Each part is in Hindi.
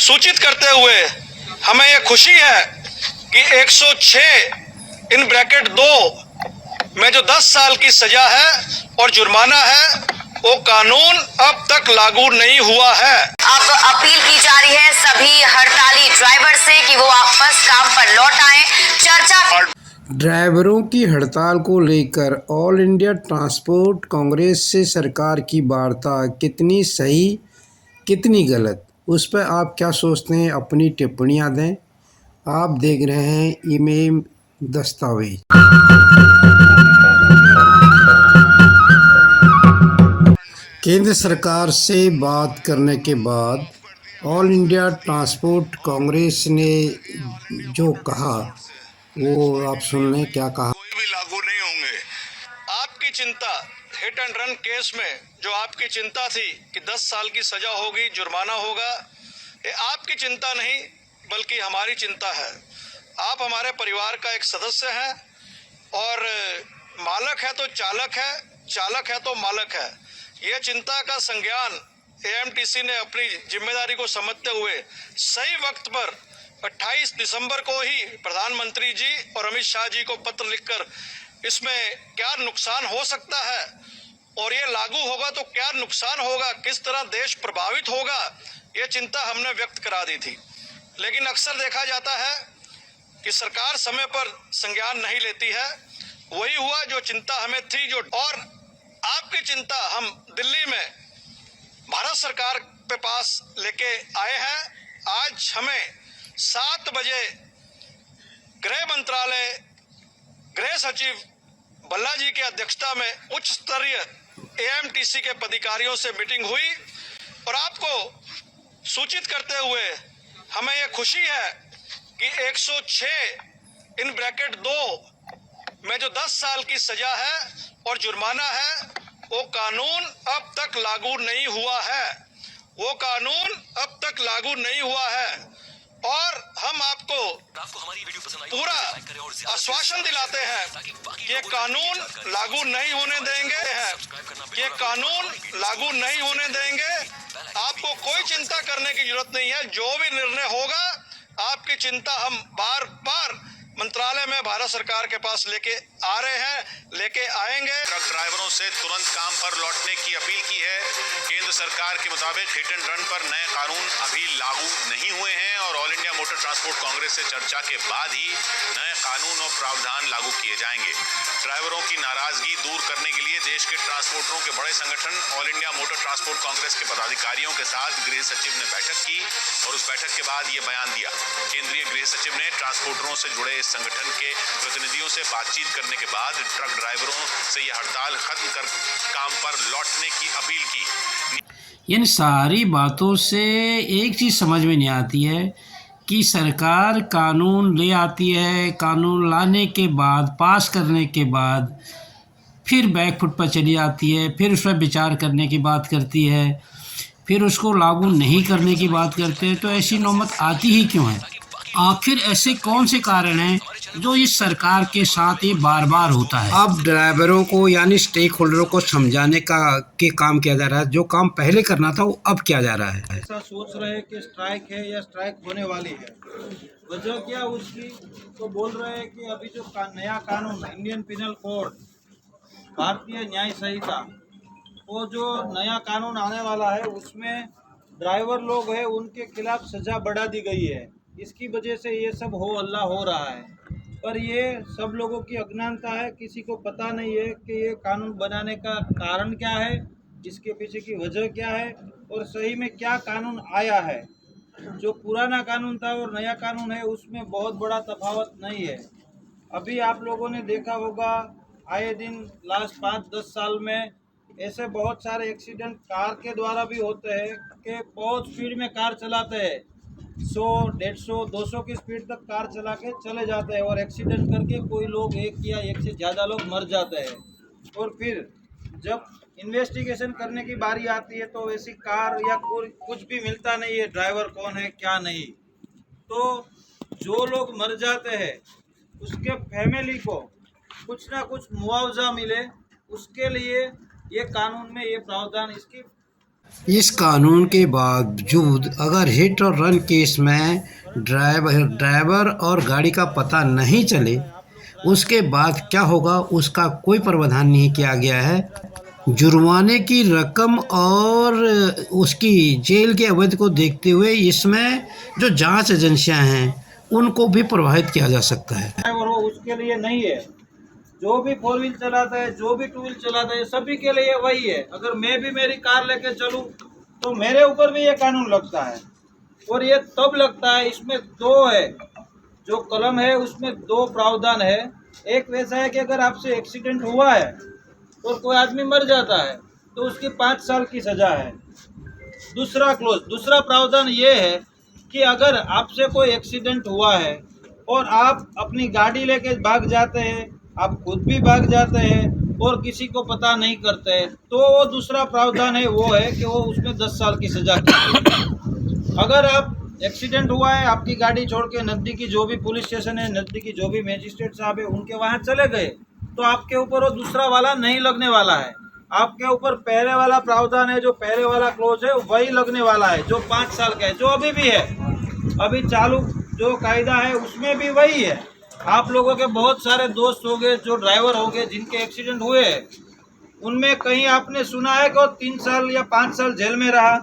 सूचित करते हुए हमें यह खुशी है कि 106 इन ब्रैकेट 2 में जो 10 साल की सजा है और जुर्माना है वो कानून अब तक लागू नहीं हुआ है। अब अपील की जा रही है सभी हड़ताली ड्राइवर से कि वो वापस काम पर लौट आए। चर्चा ड्राइवरों की हड़ताल को लेकर ऑल इंडिया ट्रांसपोर्ट कांग्रेस से सरकार की वार्ता कितनी सही कितनी गलत, उस पर आप क्या सोचते हैं? अपनी टिप्पणियां दें। आप देख रहे हैं इमेम दस्तावेज। केंद्र सरकार से बात करने के बाद ऑल इंडिया ट्रांसपोर्ट कांग्रेस ने जो कहा वो आप सुन लें क्या कहा। कोई भी लागू नहीं होंगे। आपकी चिंता हिट एंड रन केस में जो आपकी चिंता थी कि 10 साल की सजा होगी, जुर्माना होगा, ये आपकी चिंता नहीं बल्कि हमारी चिंता है। आप हमारे परिवार का एक सदस्य हैं और मालक है तो चालक है, चालक है तो मालक है। यह चिंता का संज्ञान एएमटीसी ने अपनी जिम्मेदारी को समझते हुए सही वक्त पर 28 दिसंबर को ही प्रधानमंत्री जी और अमित शाह जी को पत्र लिखकर इसमें क्या नुकसान हो सकता है और ये लागू होगा तो क्या नुकसान होगा, किस तरह देश प्रभावित होगा, ये चिंता हमने व्यक्त करा दी थी। लेकिन अक्सर देखा जाता है कि सरकार समय पर संज्ञान नहीं लेती है। वही हुआ जो चिंता हमें थी, जो और आपकी चिंता हम दिल्ली में भारत सरकार के पास लेके आए हैं। आज हमें 7 बजे गृह मंत्रालय गृह सचिव भल्ला जी की अध्यक्षता में उच्च स्तरीय एएमटीसी के पदाधिकारियों से मीटिंग हुई और आपको सूचित करते हुए हमें यह खुशी है कि 106 इन ब्रैकेट 2 में जो 10 साल की सजा है और जुर्माना है वो कानून अब तक लागू नहीं हुआ है। वो कानून अब तक लागू नहीं हुआ है और हम आपको पूरा आश्वासन दिलाते हैं कि ये कानून लागू नहीं होने देंगे ये कानून लागू नहीं होने देंगे। आपको कोई चिंता करने की जरूरत नहीं है। जो भी निर्णय होगा आपकी चिंता हम बार बार मंत्रालय में भारत सरकार के पास लेके आ रहे हैं, लेके आएंगे। ट्रक ड्राइवरों से तुरंत काम पर लौटने की अपील की है। केंद्र सरकार के मुताबिक हिट एंड रन पर नए कानून अभी लागू नहीं हुए हैं और all India motor transport Congress से चर्चा के बाद ही नए कानून और प्रावधान लागू किए जाएंगे। ड्राइवरों की नाराजगी दूर करने के लिए देश के ट्रांसपोर्टरों के बड़े संगठन all India motor transport Congress के पदाधिकारियों के साथ गृह सचिव ने बैठक की और उस बैठक के बाद ये बयान दिया। केंद्रीय गृह सचिव ने ट्रांसपोर्टरों से जुड़े इस संगठन के प्रतिनिधियों से बातचीत करने के बाद ट्रक ड्राइवरों से यह हड़ताल खत्म कर काम पर लौटने की अपील की। इन सारी बातों से एक चीज़ समझ में नहीं आती है कि सरकार कानून ले आती है, कानून लाने के बाद पास करने के बाद फिर बैक फुट पर चली जाती है, फिर उस पर विचार करने की बात करती है, फिर उसको लागू नहीं करने की बात करते हैं। तो ऐसी नौबत आती ही क्यों है? आखिर ऐसे कौन से कारण हैं जो इस सरकार के साथ ये बार बार होता है? अब ड्राइवरों को यानी स्टेक होल्डरों को समझाने का काम किया जा रहा है। जो काम पहले करना था वो अब किया जा रहा है। ऐसा सोच रहे हैं कि स्ट्राइक है या स्ट्राइक होने वाली है। वजह क्या उसकी, तो बोल रहे हैं कि अभी जो नया कानून इंडियन पिनल कोड, भारतीय न्याय संहिता, वो जो नया कानून आने वाला है उसमें ड्राइवर लोग हैं उनके खिलाफ सजा बढ़ा दी गई है। इसकी वजह से ये सब हो हल्ला हो रहा है। पर ये सब लोगों की अज्ञानता है, किसी को पता नहीं है कि ये कानून बनाने का कारण क्या है, इसके पीछे की वजह क्या है और सही में क्या कानून आया है। जो पुराना कानून था और नया कानून है उसमें बहुत बड़ा तफावत नहीं है। अभी आप लोगों ने देखा होगा आए दिन लास्ट 5-10 साल में ऐसे बहुत सारे एक्सीडेंट कार के द्वारा भी होते हैं कि बहुत स्पीड में कार चलाते हैं, 100, 150, 200 की स्पीड तक कार चला के चले जाते हैं और एक्सीडेंट करके कोई लोग एक या एक से ज़्यादा लोग मर जाते हैं। और फिर जब इन्वेस्टिगेशन करने की बारी आती है तो ऐसी कार या कुछ भी मिलता नहीं है, ड्राइवर कौन है क्या नहीं। तो जो लोग मर जाते हैं उसके फैमिली को कुछ ना कुछ मुआवजा मिले, उसके लिए ये कानून में ये प्रावधान इसकी इस कानून के बावजूद अगर हिट और रन केस में ड्राइवर और गाड़ी का पता नहीं चले, उसके बाद क्या होगा उसका कोई प्रावधान नहीं किया गया है। जुर्माने की रकम और उसकी जेल की अवधि को देखते हुए इसमें जो जांच एजेंसियां हैं उनको भी प्रभावित किया जा सकता है। और वो उसके लिए नहीं है। जो भी 4 व्हील चलाता है, जो भी 2 व्हील चलाता है, सभी के लिए वही है। अगर मैं भी मेरी कार लेके चलूं तो मेरे ऊपर भी ये कानून लगता है। और ये तब लगता है, इसमें 2 है, जो कलम है उसमें 2 प्रावधान है। एक वैसा है कि अगर आपसे एक्सीडेंट हुआ है और कोई आदमी मर जाता है तो उसकी 5 साल की सजा है। दूसरा प्रावधान ये है कि अगर आपसे कोई एक्सीडेंट हुआ है और आप अपनी गाड़ी लेके भाग जाते हैं, आप खुद भी भाग जाते हैं और किसी को पता नहीं करते हैं, तो वो दूसरा प्रावधान है, वो है कि वो उसमें 10 साल की सजा की। अगर आप एक्सीडेंट हुआ है, आपकी गाड़ी छोड़ के नज़दीकी जो भी पुलिस स्टेशन है, नज़दीकी जो भी मजिस्ट्रेट साहब है, उनके वहाँ चले गए, तो आपके ऊपर वो दूसरा वाला नहीं लगने वाला है। आपके ऊपर पहले वाला प्रावधान है, जो पहले वाला क्लोज है वही लगने वाला है, जो 5 साल का है, जो अभी भी है। अभी चालू जो कायदा है उसमें भी वही है। आप लोगों के बहुत सारे दोस्त होंगे जो ड्राइवर होंगे जिनके एक्सीडेंट हुए हैं, उनमें कहीं आपने सुना है कि वो 3 साल या 5 साल जेल में रहा।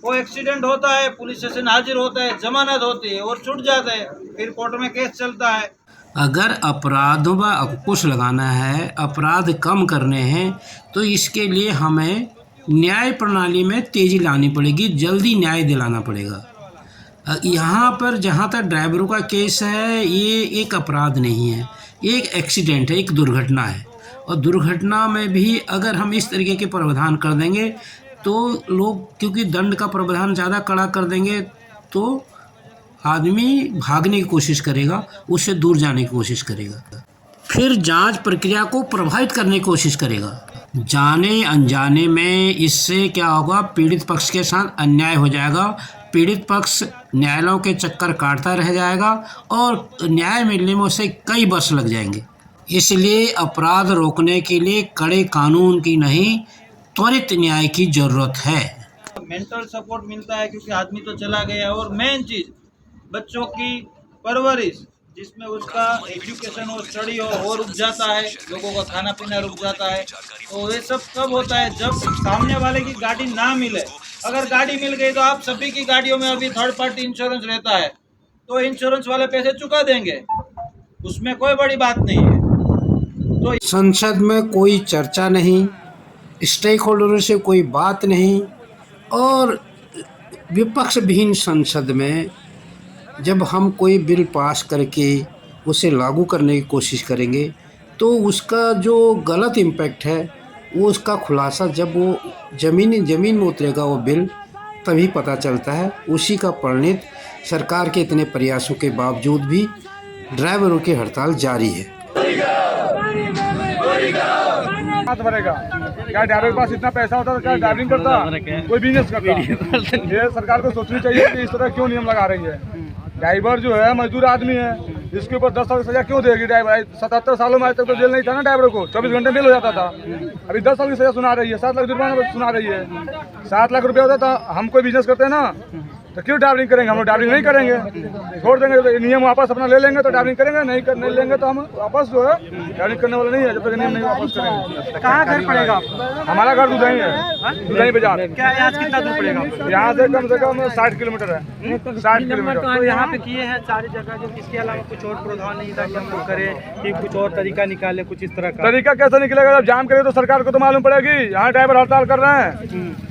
वो एक्सीडेंट होता है, पुलिस स्टेशन हाजिर होता है, जमानत होती है और छूट जाता है, फिर कोर्ट में केस चलता है। अगर अपराधों पर अंकुश लगाना है, अपराध कम करने हैं, तो इसके लिए हमें न्याय प्रणाली में तेज़ी लानी पड़ेगी, जल्दी न्याय दिलाना पड़ेगा। यहाँ पर जहाँ तक ड्राइवरों का केस है, ये एक अपराध नहीं है, एक एक्सीडेंट है, एक दुर्घटना है। और दुर्घटना में भी अगर हम इस तरीके के प्रावधान कर देंगे तो लोग, क्योंकि दंड का प्रावधान ज़्यादा कड़ा कर देंगे तो आदमी भागने की कोशिश करेगा, उससे दूर जाने की कोशिश करेगा, फिर जांच प्रक्रिया को प्रभावित करने की कोशिश करेगा। जाने अनजाने में इससे क्या होगा, पीड़ित पक्ष के साथ अन्याय हो जाएगा। पीड़ित पक्ष न्यायालयों के चक्कर काटता रह जाएगा और न्याय मिलने में उसे कई वर्ष लग जाएंगे। इसलिए अपराध रोकने के लिए कड़े कानून की नहीं, त्वरित न्याय की जरूरत है। मेंटल सपोर्ट मिलता है क्योंकि आदमी तो चला गया, और मेन चीज़ बच्चों की परवरिश, जिसमें उसका एजुकेशन और स्टडी हो रुक जाता है, लोगों का खाना पीना रुक जाता है। तो ये सब कब होता है, जब सामने वाले की गाड़ी ना मिले। अगर गाड़ी मिल गई तो आप सभी की गाड़ियों में अभी थर्ड पार्टी इंश्योरेंस रहता है, तो इंश्योरेंस वाले पैसे चुका देंगे, उसमें कोई बड़ी बात नहीं है। तो संसद में कोई चर्चा नहीं, स्टेक होल्डरों से कोई बात नहीं, और विपक्ष विहीन संसद में जब हम कोई बिल पास करके उसे लागू करने की कोशिश करेंगे तो उसका जो गलत इम्पैक्ट है वो उसका खुलासा जब वो ज़मीन में उतरेगा वो बिल, तभी पता चलता है। उसी का परिणित सरकार के इतने प्रयासों के बावजूद भी ड्राइवरों की हड़ताल जारी है। भरेगा क्या ड्राइवर के पास इतना पैसा होता तो क्या ड्राइविंग करता, कोई बिजनेस करता। ये सरकार को सोचनी चाहिए कि इस तरह क्यों नियम लगा रही है। ड्राइवर जो है मजदूर आदमी है, इसके ऊपर 10 साल की सजा क्यों देगी। ड्राइवर 77 सालों में आज तक तो जेल नहीं था ना, ड्राइवर को 24 घंटे जेल हो जाता था। अभी 10 साल की सजा सुना रही है, 7 लाख जुर्माना सुना रही है। 7 लाख रुपया होता था। हम कोई बिजनेस करते हैं ना, तो क्यों ड्राइविंग करेंगे, हम लोग ड्राइविंग नहीं करेंगे, छोड़ देंगे। तो नियम वापस अपना ले लेंगे तो ड्राइविंग करेंगे, नहीं लेंगे तो हम वापस जो है ड्राइविंग करने वाले नहीं है, जब तक नियम नहीं वापस करेंगे। कहाँ घर पड़ेगा आपका? हमारा घर दुधई है, दुधई बाजार। क्या यहाँ से कितना दूर पड़ेगा? यहाँ से कम 60 किलोमीटर है, 60 किलोमीटर। तो यहाँ पे किए हैं सारी जगह, जो इसके अलावा कुछ और प्रावधान नहीं था कि हम लोग करें कि कुछ और तरीका निकालें, कुछ इस तरह का तरीका कैसे निकलेगा? जब जाम करे तो सरकार को तो मालूम पड़ेगी। यहाँ ड्राइवर हड़ताल कर रहे हैं,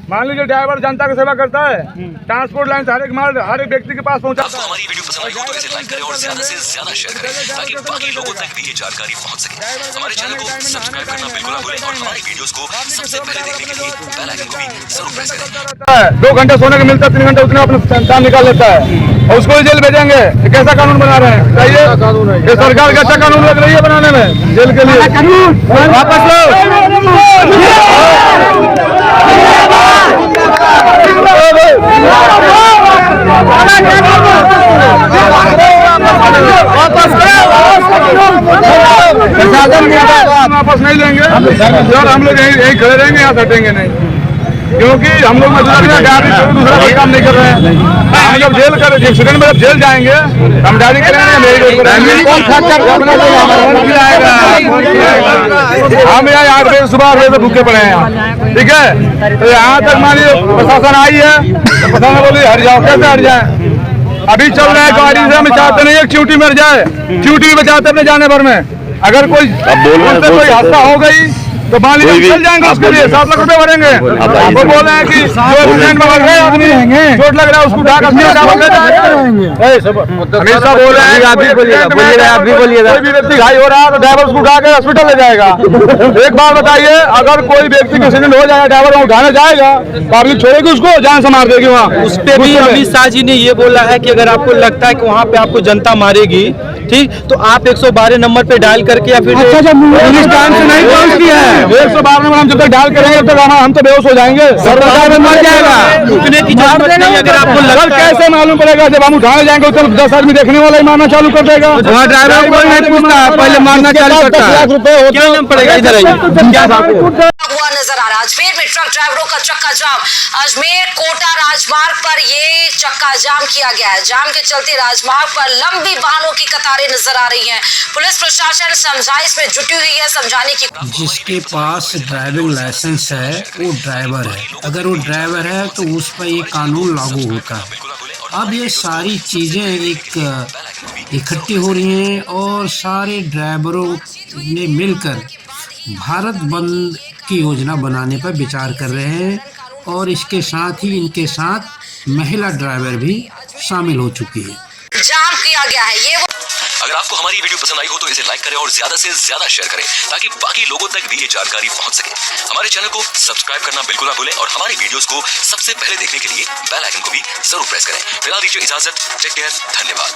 मान लीजिए ड्राइवर जनता की सेवा करता है, ट्रांसपोर्ट लाइन से हर एक माल हर एक व्यक्ति के पास पहुँचाता है। हमारी वीडियो पसंद आई हो तो इसे लाइक करें और ज्यादा से ज्यादा शेयर करें ताकि बाकी लोगों तक भी ये जानकारी पहुंच सके। हमारे चैनल को सब्सक्राइब करना बिल्कुल ना भूलें और हमारी वीडियोस को सबसे पहले देखने के लिए बेल आइकन को भी जरूर प्रेस करें। 2 घंटे सोने को मिलता है, 3 घंटे उतना अपना टाइम निकाल लेता है और उसको भी जेल भेजेंगे। ये कैसा कानून बना रहे हैं? चाहिए ये सरकार का अच्छा कानून लग रही है बनाने में, जेल के लिए कानून वापस लो। वापस नहीं लेंगे, हम लोग यही खड़े रहेंगे, यहाँ हटेंगे नहीं। क्योंकि हम लोग मजदूर दूसरा कोई काम नहीं कर रहे हैं। हम जब जेल कर एक्सीडेंट में जब जेल जाएंगे हम ड्राइविंग करेंगे। हम यहाँ 8 बजे सुबह 8 बजे से भूखे पड़े हैं यहाँ, ठीक है। तो यहाँ तक मानिए प्रशासन आई है तो प्रशासन बोली हट जाओ, कैसे हट जाए? अभी चल रहा है गाड़ी से, हम चाहते नहीं एक च्यूटी मर जाए, च्यूटी भी बचाते अपने जाने भर में। अगर कोई कोई हादसा हो गई तो मान लीजिए चल जाएंगे, उसके लिए 7 लाख रुपए भरेंगे। वो बोल रहे हैं कि जो एक्सीडेंट में मर गए आदमी चोट लग रहा है उसको ढाक हमेशा बोल रहे हैं, आप भी बोलिएगा, कोई भी व्यक्ति घायल हो रहा है तो ड्राइवर उसको उठा के हॉस्पिटल ले जाएगा। एक बार बताइए, अगर कोई व्यक्ति का एक्सीडेंट हो जाएगा ड्राइवर वहाँ उठाने जाएगा, पब्लिक छोड़ेगी उसको, जान से मार देगी वहाँ। उस पे भी अमित शाह जी ने ये बोला है कि अगर आपको लगता है कि वहाँ पे आपको जनता मारेगी, ठीक, तो आप 112 नंबर पे डायल करके या फिर पुलिस टाइम से नहीं पहुँचती है। 112 नंबर हम जब तक डायल करेंगे तब तक हम तो बेहोश हो जाएंगे, सरकार में मर जाएगा। रुकने की जरूरत नहीं, अगर आपको लगल कैसे मालूम पड़ेगा? जब हम उठाने जाएंगे तो 10 आदमी देखने वाला ही मारना चालू कर देगा। वहाँ ड्राइवर को नहीं पूछता, पहले मारना चालू करता है। क्या नाम पड़ेगा? इधर आइए, क्या हुआ नजर आ रहा है अजमेर में ट्रक ड्राइवरों का चक्का जाम। अजमेर कोटा राजमार्ग पर ये चक्का जाम किया गया है। जाम के चलते राजमार्ग पर लंबी वाहनों की कतारें नजर आ रही हैं। पुलिस प्रशासन समझाइश में जुटी हुई है, समझाने की। जिसके पास ड्राइविंग लाइसेंस है वो ड्राइवर है, अगर वो ड्राइवर है तो उस पर ये कानून लागू होता है। अब ये सारी चीज़ें इकट्ठी हो रही हैं और सारे ड्राइवरों ने मिलकर भारत बंद की योजना बनाने पर विचार कर रहे हैं और इसके साथ ही इनके साथ महिला ड्राइवर भी शामिल हो चुकी है। जाम किया गया है ये। अगर आपको हमारी वीडियो पसंद आई हो तो इसे लाइक करें और ज्यादा से ज्यादा शेयर करें ताकि बाकी लोगों तक भी ये जानकारी पहुंच सके। हमारे चैनल को सब्सक्राइब करना बिल्कुल ना भूलें और हमारी वीडियोस को सबसे पहले देखने के लिए बेल आइकन को भी जरूर प्रेस करें। फिलहाल दीजिए इजाजत, टेक केयर, धन्यवाद।